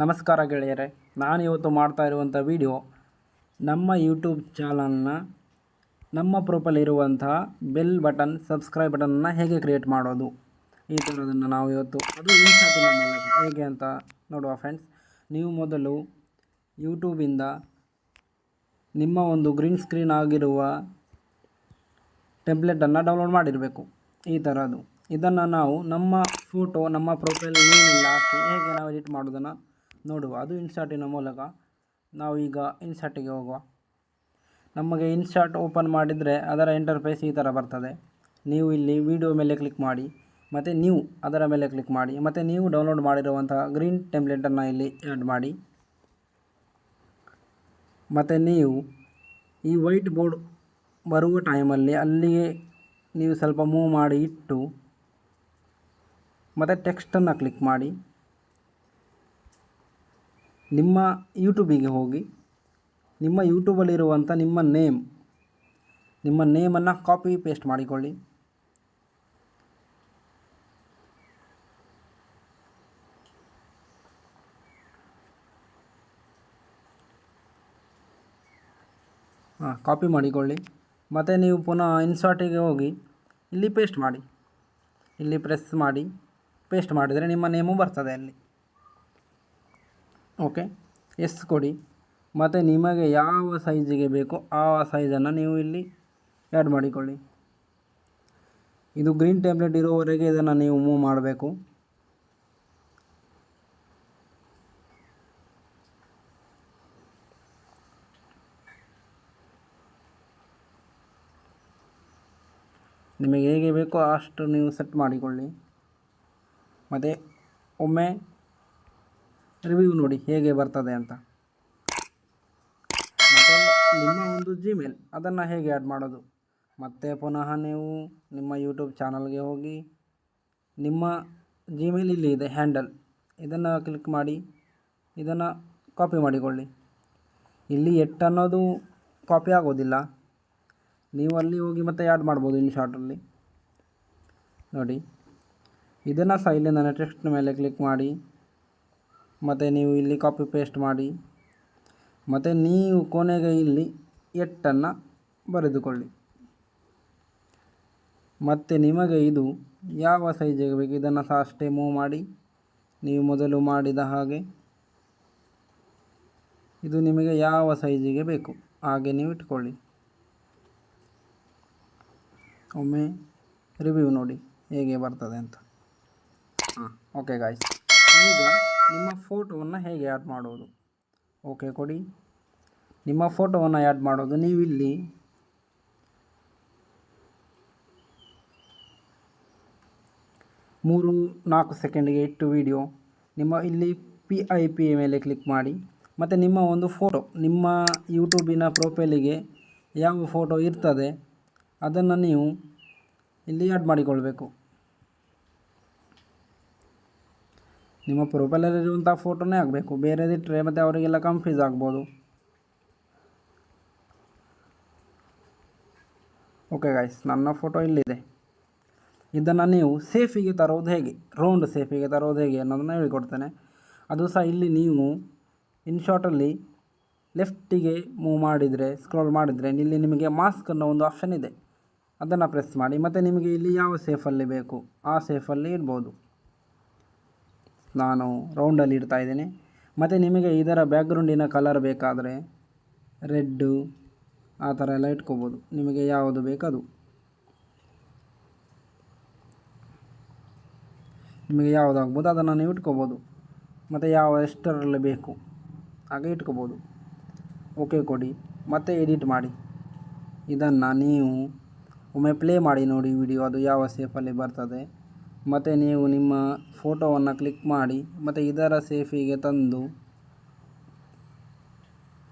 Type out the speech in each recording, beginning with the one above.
ನಮಸ್ಕಾರ ಗೆಳೆಯರೆ, ನಾನು ಇವತ್ತು ಮಾಡ್ತಾ ಇರುವಂಥ ವಿಡಿಯೋ ನಮ್ಮ ಯೂಟ್ಯೂಬ್ ಚಾನಲ್ನ ನಮ್ಮ ಪ್ರೊಫೈಲಿರುವಂತಹ ಬೆಲ್ ಬಟನ್ ಸಬ್ಸ್ಕ್ರೈಬ್ ಬಟನ್ನ ಹೇಗೆ ಕ್ರಿಯೇಟ್ ಮಾಡೋದು, ಈ ಥರದನ್ನು ನಾವು ಇವತ್ತು ಅದು ಇನ್ಸ್ಟಾಟಿನ ಮೂಲಕ ಹೇಗೆ ಅಂತ ನೋಡುವ ಫ್ರೆಂಡ್ಸ್. ನೀವು ಮೊದಲು ಯೂಟ್ಯೂಬಿಂದ ನಿಮ್ಮ ಒಂದು ಗ್ರೀನ್ ಸ್ಕ್ರೀನ್ ಆಗಿರುವ ಟೆಂಪ್ಲೇಟನ್ನು ಡೌನ್ಲೋಡ್ ಮಾಡಿರಬೇಕು. ಈ ಥರದ್ದು ಇದನ್ನು ನಾವು ನಮ್ಮ ಫೋಟೋ ನಮ್ಮ ಪ್ರೊಫೈಲ್ ಏನಿಲ್ಲ ಹಾಕಿ ಹೇಗೆ ನಾವು ಎಡಿಟ್ ಮಾಡೋದನ್ನು ನೋಡುವ. ಅದು ಇನ್ಸ್ಟಾಟಿನ ಮೂಲಕ. ನಾವು ಈಗ ಇನ್ಸ್ಟಾಟಿಗೆ ಹೋಗುವ. ನಮಗೆ ಇನ್ಸ್ಟಾಟ್ ಓಪನ್ ಮಾಡಿದರೆ ಅದರ ಇಂಟರ್ಫೇಸ್ ಈ ಥರ ಬರ್ತದೆ. ನೀವು ಇಲ್ಲಿ ವಿಡಿಯೋ ಮೇಲೆ ಕ್ಲಿಕ್ ಮಾಡಿ ಮತ್ತು ನೀವು ಅದರ ಮೇಲೆ ಕ್ಲಿಕ್ ಮಾಡಿ ಮತ್ತು ನೀವು ಡೌನ್ಲೋಡ್ ಮಾಡಿರುವಂತಹ ಗ್ರೀನ್ ಟೆಂಪ್ಲೇಟನ್ನು ಇಲ್ಲಿ ಆ್ಯಡ್ ಮಾಡಿ ಮತ್ತು ನೀವು ಈ ವೈಟ್ ಬೋರ್ಡ್ ಬರುವ ಟೈಮಲ್ಲಿ ಅಲ್ಲಿಯೇ ನೀವು ಸ್ವಲ್ಪ ಮೂವ್ ಮಾಡಿ ಇಟ್ಟು ಮತ್ತು ಟೆಕ್ಸ್ಟನ್ನು ಕ್ಲಿಕ್ ಮಾಡಿ ನಿಮ್ಮ ಯೂಟ್ಯೂಬಿಗೆ ಹೋಗಿ ನಿಮ್ಮ ಯೂಟ್ಯೂಬಲ್ಲಿರುವಂಥ ನಿಮ್ಮ ನೇಮನ್ನು ಕಾಪಿ ಪೇಸ್ಟ್ ಮಾಡಿಕೊಳ್ಳಿ. ಕಾಪಿ ಮಾಡಿಕೊಳ್ಳಿ ಮತ್ತು ನೀವು ಪುನಃ ಇನ್ಸರ್ಟಿಗೆ ಹೋಗಿ ಇಲ್ಲಿ ಪೇಸ್ಟ್ ಮಾಡಿ. ಇಲ್ಲಿ ಪ್ರೆಸ್ ಮಾಡಿ ಪೇಸ್ಟ್ ಮಾಡಿದರೆ ನಿಮ್ಮ ನೇಮು ಬರ್ತದೆ ಅಲ್ಲಿ. ಓಕೆ, ಎಸ್ ಕೊಡಿ ಮತ್ತು ನಿಮಗೆ ಯಾವ ಸೈಜಿಗೆ ಬೇಕೋ ಆ ಸೈಜನ್ನು ನೀವು ಇಲ್ಲಿ ಆ್ಯಡ್ ಮಾಡಿಕೊಳ್ಳಿ. ಇದು ಗ್ರೀನ್ ಟ್ಯಾಬ್ಲೆಟ್ ಇರೋವರೆಗೆ ಇದನ್ನು ನೀವು ಮೂವ್ ಮಾಡಬೇಕು. ನಿಮಗೆ ಹೇಗೆ ಬೇಕೋ ಅಷ್ಟು ನೀವು ಸೆಟ್ ಮಾಡಿಕೊಳ್ಳಿ ಮತ್ತು ಒಮ್ಮೆ ರಿವ್ಯೂ ನೋಡಿ ಹೇಗೆ ಬರ್ತದೆ ಅಂತ. ಮತ್ತು ನಿಮ್ಮ ಒಂದು ಜಿಮೇಲ್ ಅದನ್ನು ಹೇಗೆ ಆ್ಯಡ್ ಮಾಡೋದು. ಮತ್ತು ಪುನಃ ನೀವು ನಿಮ್ಮ ಯೂಟ್ಯೂಬ್ ಚಾನಲ್ಗೆ ಹೋಗಿ ನಿಮ್ಮ ಜಿಮೇಲ್ ಇಲ್ಲಿ ಇದೆ ಹ್ಯಾಂಡಲ್, ಇದನ್ನು ಕ್ಲಿಕ್ ಮಾಡಿ ಇದನ್ನು ಕಾಪಿ ಮಾಡಿಕೊಳ್ಳಿ. ಇಲ್ಲಿ ಅನ್ನೋದು ಕಾಪಿ ಆಗೋದಿಲ್ಲ, ನೀವು ಅಲ್ಲಿ ಹೋಗಿ ಮತ್ತೆ ಆ್ಯಡ್ ಮಾಡ್ಬೋದು ಇನ್ಶಾರ್ಟಲ್ಲಿ ನೋಡಿ. ಇದನ್ನು ಸಹ ಇಲ್ಲಿ ನನ್ನ ಟೆಕ್ಸ್ಟ್ ಮೇಲೆ ಕ್ಲಿಕ್ ಮಾಡಿ ಮತ್ತು ನೀವು ಇಲ್ಲಿ ಕಾಪಿ ಪೇಸ್ಟ್ ಮಾಡಿ ಮತ್ತು ನೀವು ಕೊನೆಗೆ ಇಲ್ಲಿ ಅನ್ನು ಬರೆದುಕೊಳ್ಳಿ. ಮತ್ತು ನಿಮಗೆ ಇದು ಯಾವ ಸೈಜಿಗೆ ಬೇಕು ಇದನ್ನು ಸಹ ಅಷ್ಟೇ ಮೂವ್ ಮಾಡಿ ನೀವು ಮೊದಲು ಮಾಡಿದ ಹಾಗೆ ಇದು ನಿಮಗೆ ಯಾವ ಸೈಜಿಗೆ ಬೇಕು ಹಾಗೆ ನೀವು ಇಟ್ಕೊಳ್ಳಿ. ಒಮ್ಮೆ ರಿವ್ಯೂ ನೋಡಿ ಹೇಗೆ ಬರ್ತದೆ ಅಂತ. ಓಕೆ ಗಾಯ್ಸ್, ಈಗ ನಿಮ್ಮ ಫೋಟೋವನ್ನು ಹೇಗೆ ಆ್ಯಡ್ ಮಾಡೋದು. ಓಕೆ ಕೊಡಿ. ನಿಮ್ಮ ಫೋಟೋವನ್ನು ಆ್ಯಡ್ ಮಾಡೋದು ನೀವು ಇಲ್ಲಿ ಮೂರು 4 ಸೆಕೆಂಡಿಗೆ ಇಟ್ಟು ವಿಡಿಯೋ ನಿಮ್ಮ ಇಲ್ಲಿ PIP ಮೇಲೆ ಕ್ಲಿಕ್ ಮಾಡಿ ಮತ್ತು ನಿಮ್ಮ ಒಂದು ಫೋಟೋ ನಿಮ್ಮ ಯೂಟ್ಯೂಬಿನ ಪ್ರೊಫೈಲಿಗೆ ಯಾವ ಫೋಟೋ ಇರ್ತದೆ ಅದನ್ನು ನೀವು ಇಲ್ಲಿ ಆ್ಯಡ್ ಮಾಡಿಕೊಳ್ಬೇಕು. ನಿಮ್ಮ ಪ್ರೊಫೈಲಲ್ಲಿರುವಂಥ ಫೋಟೋನೇ ಆಗಬೇಕು, ಬೇರೆದಿಟ್ಟರೆ ಮತ್ತು ಅವರಿಗೆಲ್ಲ ಕನ್ಫ್ಯೂಸ್ ಆಗ್ಬೋದು. ಓಕೆ ಗಾಯ್ಸ್, ನನ್ನ ಫೋಟೋ ಇಲ್ಲಿದೆ. ಇದನ್ನು ನೀವು ಸೇಫಿಗೆ ತರೋದು ಹೇಗೆ, ರೌಂಡ್ ಸೇಫಿಗೆ ತರೋದು ಹೇಗೆ ಅನ್ನೋದನ್ನು ಹೇಳಿಕೊಡ್ತೇನೆ. ಅದು ಸಹ ಇಲ್ಲಿ ನೀವು ಇನ್ಶಾರ್ಟಲ್ಲಿ ಲೆಫ್ಟಿಗೆ ಮೂವ್ ಮಾಡಿದರೆ ಸ್ಕ್ರೋಲ್ ಮಾಡಿದರೆ ಇಲ್ಲಿ ನಿಮಗೆ ಮಾಸ್ಕ್ ಅನ್ನೋ ಒಂದು ಆಪ್ಷನ್ ಇದೆ, ಅದನ್ನು ಪ್ರೆಸ್ ಮಾಡಿ ಮತ್ತು ನಿಮಗೆ ಇಲ್ಲಿ ಯಾವ ಸೇಫಲ್ಲಿ ಬೇಕು ಆ ಸೇಫಲ್ಲಿ ಇಡ್ಬೋದು. ನಾನು ರೌಂಡಲ್ಲಿ ಇಡ್ತಾ ಇದ್ದೀನಿ. ಮತ್ತು ನಿಮಗೆ ಇದರ ಬ್ಯಾಕ್ಗ್ರೌಂಡಿನ ಕಲರ್ ಬೇಕಾದರೆ ರೆಡ್ಡು ಆ ಥರ ಎಲ್ಲ ಇಟ್ಕೋಬೋದು, ನಿಮಗೆ ಯಾವುದು ಬೇಕದು. ನಿಮಗೆ ಯಾವುದಾಗ್ಬೋದು ಅದನ್ನು ನೀವು ಇಟ್ಕೋಬೋದು ಮತ್ತು ಎಷ್ಟರಲ್ಲಿ ಬೇಕು ಹಾಗೆ ಇಟ್ಕೋಬೋದು. ಓಕೆ ಕೊಡಿ ಮತ್ತು ಎಡಿಟ್ ಮಾಡಿ. ಇದನ್ನು ನೀವು ಒಮ್ಮೆ ಪ್ಲೇ ಮಾಡಿ ನೋಡಿ ವಿಡಿಯೋ, ಅದು ಯಾವ ಸೇಫಲ್ಲಿ ಬರ್ತದೆ. ಮತ್ತು ನೀವು ನಿಮ್ಮ ಫೋಟೋವನ್ನು ಕ್ಲಿಕ್ ಮಾಡಿ ಮತ್ತು ಇದರ ಸೇಫಿಗೆ ತಂದು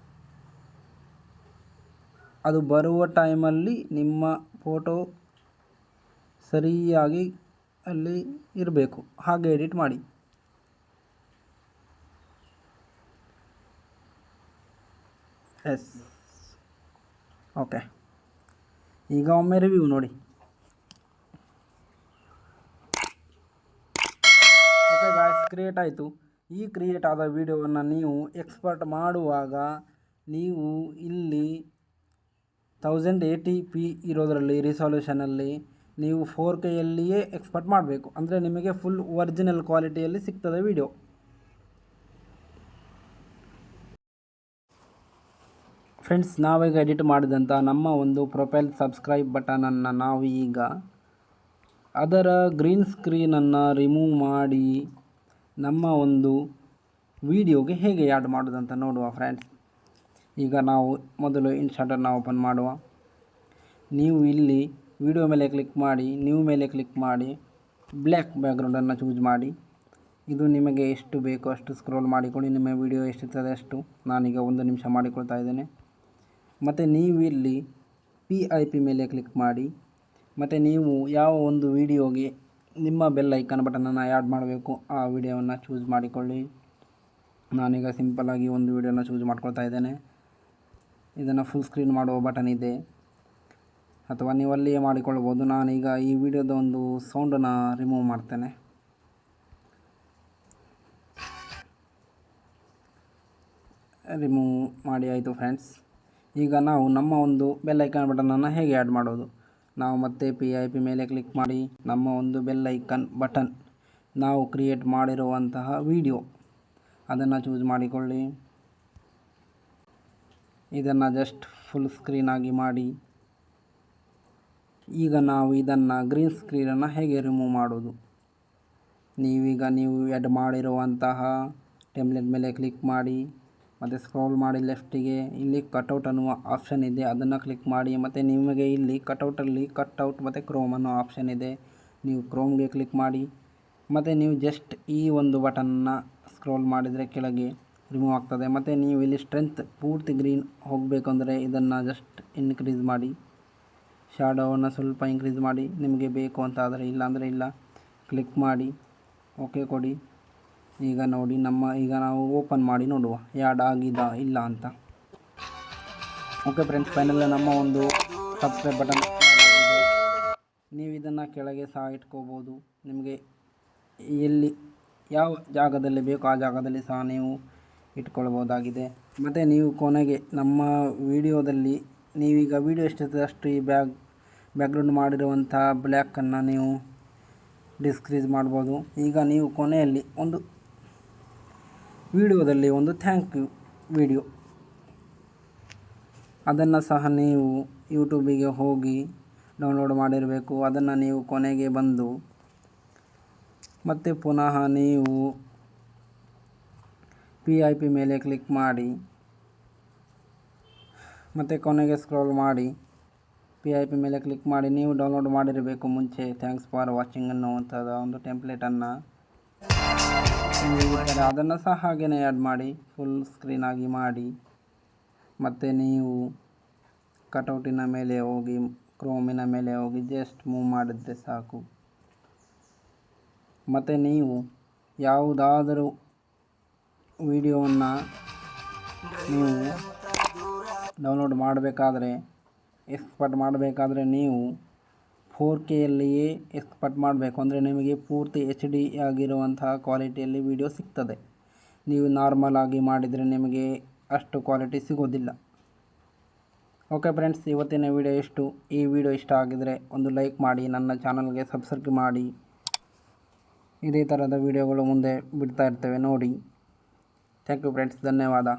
ಅದು ಬರುವ ಟೈಮಲ್ಲಿ ನಿಮ್ಮ ಫೋಟೋ ಸರಿಯಾಗಿ ಅಲ್ಲಿ ಇರಬೇಕು, ಹಾಗೆ ಎಡಿಟ್ ಮಾಡಿ. ಎಸ್ ಓಕೆ, ಈಗ ಒಮ್ಮೆ ರಿವ್ಯೂ ನೋಡಿ. ಓಕೆ ಗಾಯ್ಸ್, ಕ್ರಿಯೇಟ್ ಆಯಿತು. ಈ ಕ್ರಿಯೇಟ್ ಆದ ವಿಡಿಯೋವನ್ನು ನೀವು ಎಕ್ಸ್ಪೋರ್ಟ್ ಮಾಡುವಾಗ ನೀವು ಇಲ್ಲಿ 1080p ಇರೋದರಲ್ಲಿ ರಿಸಾಲ್ಯೂಷನಲ್ಲಿ ನೀವು 4Kಯಲ್ಲಿಯೇ ಎಕ್ಸ್ಪೋರ್ಟ್ ಮಾಡಬೇಕು. ಅಂದರೆ ನಿಮಗೆ ಫುಲ್ ಒರಿಜಿನಲ್ ಕ್ವಾಲಿಟಿಯಲ್ಲಿ ಸಿಗ್ತದೆ ವಿಡಿಯೋ. ಫ್ರೆಂಡ್ಸ್, ನಾವೀಗ ಎಡಿಟ್ ಮಾಡಿದಂಥ ನಮ್ಮ ಒಂದು ಪ್ರೊಫೈಲ್ ಸಬ್ಸ್ಕ್ರೈಬ್ ಬಟನನ್ನು ನಾವು ಈಗ ಅದರ ಗ್ರೀನ್ ಸ್ಕ್ರೀನನ್ನು ರಿಮೂವ್ ಮಾಡಿ ನಮ್ಮ ಒಂದು ವಿಡಿಯೋಗೆ ಹೇಗೆ ಆ್ಯಡ್ ಮಾಡೋದಂತ ನೋಡುವ ಫ್ರೆಂಡ್ಸ್. ಈಗ ನಾವು ಮೊದಲು ಇನ್ಸ್ಟಾಟನ್ನು ಓಪನ್ ಮಾಡುವ. ನೀವು ಇಲ್ಲಿ ವಿಡಿಯೋ ಮೇಲೆ ಕ್ಲಿಕ್ ಮಾಡಿ, ನ್ಯೂ ಮೇಲೆ ಕ್ಲಿಕ್ ಮಾಡಿ, ಬ್ಲ್ಯಾಕ್ ಬ್ಯಾಕ್ಗ್ರೌಂಡನ್ನು ಚೂಸ್ ಮಾಡಿ. ಇದು ನಿಮಗೆ ಎಷ್ಟು ಬೇಕೋ ಅಷ್ಟು ಸ್ಕ್ರೋಲ್ ಮಾಡಿಕೊಳ್ಳಿ. ನಿಮ್ಮ ವಿಡಿಯೋ ಎಷ್ಟಿರ್ತದೆ ಅಷ್ಟು. ನಾನೀಗ 1 ನಿಮಿಷ ಮಾಡಿಕೊಳ್ತಾ ಇದ್ದೇನೆ. ಮತ್ತು ನೀವು ಇಲ್ಲಿ PIP ಮೇಲೆ ಕ್ಲಿಕ್ ಮಾಡಿ. ಮತ್ತು ನೀವು ಯಾವ ಒಂದು ವಿಡಿಯೋಗೆ ನಿಮ್ಮ ಬೆಲ್ ಐಕಾನ್ ಬಟನನ್ನು ಆ್ಯಡ್ ಮಾಡಬೇಕು ಆ ವಿಡಿಯೋವನ್ನು ಚೂಸ್ ಮಾಡಿಕೊಳ್ಳಿ. ನಾನೀಗ ಸಿಂಪಲ್ಲಾಗಿ ಒಂದು ವಿಡಿಯೋನ ಚೂಸ್ ಮಾಡ್ಕೊಳ್ತಾ ಇದ್ದೇನೆ. ಇದನ್ನು ಫುಲ್ ಸ್ಕ್ರೀನ್ ಮಾಡುವ ಬಟನ್ ಇದೆ, ಅಥವಾ ನೀವು ಅಲ್ಲಿಯೇ ಮಾಡಿಕೊಳ್ಬೋದು. ನಾನೀಗ ಈ ವಿಡಿಯೋದ ಒಂದು ಸೌಂಡನ್ನು ರಿಮೂವ್ ಮಾಡ್ತೇನೆ. ರಿಮೂವ್ ಮಾಡಿ ಆಯಿತು ಫ್ರೆಂಡ್ಸ್. ಈಗ ನಾವು ನಮ್ಮ ಒಂದು ಬೆಲ್ ಐಕಾನ್ ಬಟನನ್ನು ಹೇಗೆ ಆ್ಯಡ್ ಮಾಡೋದು. ನಾವು ಮತ್ತೆ PIP ಮೇಲೆ ಕ್ಲಿಕ್ ಮಾಡಿ ನಮ್ಮ ಒಂದು ಬೆಲ್ ಐಕಾನ್ ಬಟನ್, ನಾವು ಕ್ರಿಯೇಟ್ ಮಾಡಿರುವಂತಹ ವಿಡಿಯೋ ಅದನ್ನು ಚೂಸ್ ಮಾಡಿಕೊಳ್ಳಿ. ಇದನ್ನು ಜಸ್ಟ್ ಫುಲ್ ಸ್ಕ್ರೀನಾಗಿ ಮಾಡಿ. ಈಗ ನಾವು ಇದನ್ನು ಗ್ರೀನ್ ಸ್ಕ್ರೀನನ್ನು ಹೇಗೆ ರಿಮೂವ್ ಮಾಡೋದು. ನೀವು ಆ್ಯಡ್ ಮಾಡಿರುವಂತಹ ಟೆಂಪ್ಲೇಟ್ ಮೇಲೆ ಕ್ಲಿಕ್ ಮಾಡಿ, ಮತ್ತು ಸ್ಕ್ರೋಲ್ ಮಾಡಿ ಲೆಫ್ಟಿಗೆ. ಇಲ್ಲಿ ಕಟ್ಔಟ್ ಅನ್ನುವ ಆಪ್ಷನ್ ಇದೆ, ಅದನ್ನು ಕ್ಲಿಕ್ ಮಾಡಿ. ಮತ್ತು ನಿಮಗೆ ಇಲ್ಲಿ ಕಟ್ಔಟಲ್ಲಿ ಕಟ್ಔಟ್ ಮತ್ತು ಕ್ರೋಮ್ ಅನ್ನೋ ಆಪ್ಷನ್ ಇದೆ. ನೀವು ಕ್ರೋಮ್ಗೆ ಕ್ಲಿಕ್ ಮಾಡಿ. ಮತ್ತು ನೀವು ಜಸ್ಟ್ ಈ ಒಂದು ಬಟನ್ನ ಸ್ಕ್ರೋಲ್ ಮಾಡಿದರೆ ಕೆಳಗೆ ರಿಮೂವ್ ಆಗ್ತದೆ. ಮತ್ತು ನೀವು ಇಲ್ಲಿ ಸ್ಟ್ರೆಂತ್ ಪೂರ್ತಿ ಗ್ರೀನ್ ಹೋಗಬೇಕಂದ್ರೆ ಇದನ್ನು ಜಸ್ಟ್ ಇನ್ಕ್ರೀಸ್ ಮಾಡಿ, ಶ್ಯಾಡೋವನ್ನು ಸ್ವಲ್ಪ ಇನ್ಕ್ರೀಸ್ ಮಾಡಿ ನಿಮಗೆ ಬೇಕು ಅಂತ ಆದರೆ. ಇಲ್ಲ ಅಂದರೆ ಇಲ್ಲ, ಕ್ಲಿಕ್ ಮಾಡಿ, ಓಕೆ ಕೊಡಿ. ಈಗ ನೋಡಿ, ಈಗ ನಾವು ಓಪನ್ ಮಾಡಿ ನೋಡುವ ಆ್ಯಡ್ ಆಗಿದಾ ಇಲ್ಲ ಅಂತ. ಓಕೆ ಫ್ರೆಂಡ್ಸ್, ಫೈನಲ್ ನಮ್ಮ ಒಂದು ಸಬ್ಸ್ಕ್ರೈಬ್ ಬಟನ್ ಆಗಿದೆ. ನೀವು ಇದನ್ನು ಕೆಳಗೆ ಸಹ ಇಟ್ಕೋಬೋದು. ನಿಮಗೆ ಎಲ್ಲಿ ಯಾವ ಜಾಗದಲ್ಲಿ ಬೇಕೋ ಆ ಜಾಗದಲ್ಲಿ ಸಹ ನೀವು ಇಟ್ಕೊಳ್ಬೋದಾಗಿದೆ. ಮತ್ತು ನೀವು ಕೊನೆಗೆ ನಮ್ಮ ವಿಡಿಯೋದಲ್ಲಿ ನೀವೀಗ ವಿಡಿಯೋ ಎಷ್ಟಿರ್ತದೆ ಅಷ್ಟು ಈ ಬ್ಯಾಕ್ಗ್ರೌಂಡ್ ಮಾಡಿರುವಂಥ ಬ್ಲ್ಯಾಕನ್ನು ನೀವು ಡಿಸ್ಕ್ರೀಸ್ ಮಾಡ್ಬೋದು. ಈಗ ನೀವು ಕೊನೆಯಲ್ಲಿ ಒಂದು ವಿಡಿಯೋದಲ್ಲಿ ಒಂದು ಥ್ಯಾಂಕ್ ಯು ವಿಡಿಯೋ, ಅದನ್ನು ಸಹ ನೀವು ಯೂಟ್ಯೂಬಿಗೆ ಹೋಗಿ ಡೌನ್ಲೋಡ್ ಮಾಡಿರಬೇಕು. ಅದನ್ನು ನೀವು ಕೊನೆಗೆ ಬಂದು ಮತ್ತು ಪುನಃ ನೀವು PIP ಮೇಲೆ ಕ್ಲಿಕ್ ಮಾಡಿ, ಮತ್ತು ಕೊನೆಗೆ ಸ್ಕ್ರೋಲ್ ಮಾಡಿ PIP ಮೇಲೆ ಕ್ಲಿಕ್ ಮಾಡಿ. ನೀವು ಡೌನ್ಲೋಡ್ ಮಾಡಿರಬೇಕು ಮುಂಚೆ ಥ್ಯಾಂಕ್ಸ್ ಫಾರ್ ವಾಚಿಂಗ್ ಅನ್ನುವಂಥದ್ದು ಒಂದು ಟೆಂಪ್ಲೇಟನ್ನು. ಅದನ್ನು ಸಹ ಹಾಗೆಯೇ ಆ್ಯಡ್ ಮಾಡಿ, ಫುಲ್ ಸ್ಕ್ರೀನಾಗಿ ಮಾಡಿ. ಮತ್ತು ನೀವು ಕಟೌಟಿನ ಮೇಲೆ ಹೋಗಿ, ಕ್ರೋಮಿನ ಮೇಲೆ ಹೋಗಿ ಜಸ್ಟ್ ಮೂವ್ ಮಾಡಿದರೆ ಸಾಕು. ಮತ್ತು ನೀವು ಯಾವುದಾದರೂ ವಿಡಿಯೋವನ್ನು ನೀವು ಡೌನ್ಲೋಡ್ ಮಾಡಬೇಕಾದ್ರೆ, ಎಕ್ಸ್ಪೋರ್ಟ್ ಮಾಡಬೇಕಾದ್ರೆ ನೀವು 4Kಯಲ್ಲಿಯೇ ಎಕ್ಸ್ಪೋರ್ಟ್ ಮಾಡಬೇಕು. ಅಂದರೆ ನಿಮಗೆ ಪೂರ್ತಿ HD ಆಗಿರುವಂತಹ ಕ್ವಾಲಿಟಿಯಲ್ಲಿ ವಿಡಿಯೋ ಸಿಗ್ತದೆ. ನೀವು ನಾರ್ಮಲ್ ಆಗಿ ಮಾಡಿದರೆ ನಿಮಗೆ ಅಷ್ಟು ಕ್ವಾಲಿಟಿ ಸಿಗೋದಿಲ್ಲ. ಓಕೆ ಫ್ರೆಂಡ್ಸ್, ಇವತ್ತಿನ ವಿಡಿಯೋ ಇಷ್ಟು. ಈ ವಿಡಿಯೋ ಇಷ್ಟ ಆಗಿದರೆ ಒಂದು ಲೈಕ್ ಮಾಡಿ, ನನ್ನ ಚಾನಲ್ಗೆ ಸಬ್ಸ್ಕ್ರೈಬ್ ಮಾಡಿ. ಇದೇ ಥರದ ವಿಡಿಯೋಗಳು ಮುಂದೆ ಬಿಡ್ತಾ ಇರ್ತೇವೆ ನೋಡಿ. ಥ್ಯಾಂಕ್ ಯು ಫ್ರೆಂಡ್ಸ್, ಧನ್ಯವಾದ.